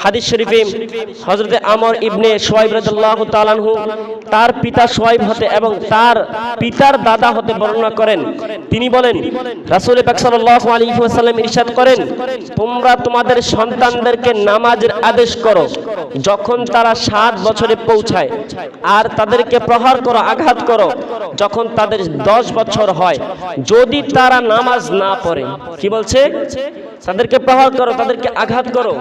হাদিস শরীফে হযরতে আমর ইবনে শুআইব রাদিয়াল্লাহু তাআলা আনহু তার পিতা শুআইব হতে এবং তার পিতার দাদা হতে বর্ণনা করেন। তিনি বলেন, রাসূল পাক সাল্লাল্লাহু আলাইহি ওয়াসাল্লাম ইরশাদ করেন, তোমরা তোমাদের সন্তানদেরকে নামাজের আদেশ করো যখন তারা 7 বছরে পৌঁছায়, আর তাদেরকে প্রহার করো, আঘাত করো যখন তাদের 10 বছর হয়, যদি তারা নামাজ না পড়ে। কি বলছে? তাদেরকে প্রহার করো, তাদেরকে আঘাত করো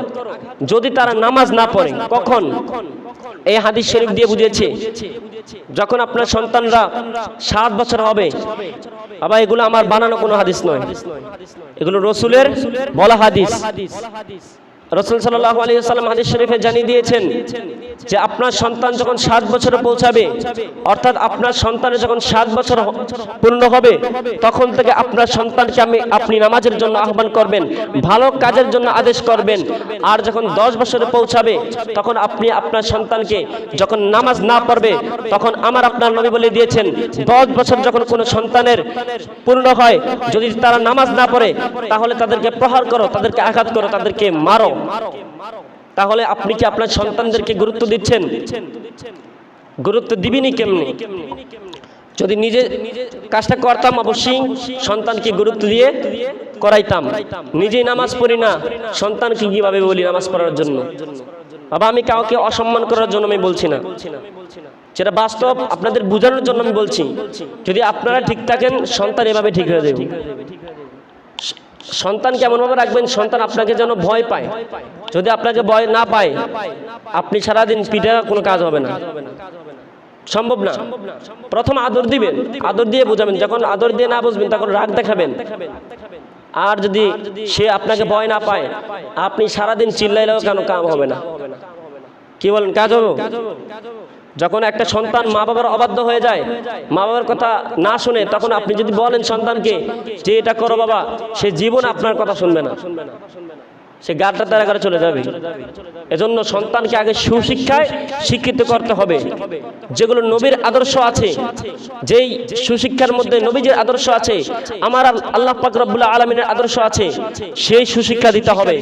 যদি তারা নামাজ না পড়ে। কখন? এই হাদিস শরীফ দিয়ে বুঝিয়েছে যখন আপনার সন্তানরা 7 বছর হবে। বাবা, এগুলো আমার বানানো কোনো হাদিস নয়, এগুলো রাসূলের বলা হাদিস। রাসূল সাল্লাল্লাহু আলাইহি ওয়াসাল্লাম হাদিস শরীফে জানিয়ে দিয়েছেন যে আপনার সন্তান যখন 7 বছরে পৌঁছাবে, অর্থাৎ আপনার সন্তানের যখন 7 বছর পূর্ণ হবে, তখন থেকে আপনার সন্তানকে আপনি নামাজের জন্য আহ্বান করবেন, ভালো কাজের জন্য আদেশ করবেন। আর যখন 10 বছরে পৌঁছাবে, তখন আপনি আপনার সন্তানকে যখন নামাজ না পড়বে, তখন আপনার নবী বলে দিয়েছেন 10 বছর যখন কোনো সন্তানের পূর্ণ হয়, যদি তারা নামাজ না পড়ে, তাহলে তাদেরকে প্রহার করো, তাদেরকে আঘাত করো, তাদেরকে মারো। তাহলে আপনি কি আপনার সন্তানদেরকে গুরুত্ব দিচ্ছেন? গুরুত্ব দিবেনই কেমনি? যদি নিজে কাজটা করতাম, অবশ্যই সন্তানকে গুরুত্ব দিয়ে করাইতাম। নিজেই নামাজ পড়ি না, সন্তানকে কিভাবে বলি নামাজ পড়ার জন্য? বাবা, আমি কাউকে অসম্মান করার জন্য আমি বলছি না, সেটা বাস্তব আপনাদের বোঝানোর জন্য আমি বলছি। যদি আপনারা ঠিক থাকেন, সন্তান এভাবে ঠিক হয়ে যাবে। সন্তান কেমন ভাবে রাখবেন? সন্তান আপনাকে যেন ভয় পায়। যদি আপনাকে ভয় না পায়, আপনি সারাদিন পিঠে কোনো কাজ হবে না, সম্ভব না। প্রথম আদর দিবেন, আদর দিয়ে বোঝাবেন। যখন আদর দিয়ে না বুঝবেন, তখন রাগ দেখাবেন। আর যদি সে আপনাকে ভয় না পায়, আপনি সারাদিন চিল্লাইলেও কেন কাম হবে না। কি বলেন, কাজ হবে? যখন একটা সন্তান মা বাবার অবাধ্য হয়ে যায়, মা বাবার কথা না শুনে, তখন আপনি যদি বলেন সন্তানকে যে এটা করো বাবা, সে জীবন আপনার কথা শুনবে না, সে গাড়টা তারা করে চলে যাবে। এজন্য সন্তানকে আগে সুশিক্ষায় শিক্ষিত করতে হবে। যেগুলো নবীর আদর্শ আছে, যেই সুশিক্ষার মধ্যে নবীজির আদর্শ আছে, আমার আল্লাহ পাক রব্বুল আলামিনের আদর্শ আছে, সেই সুশিক্ষা দিতে হবে।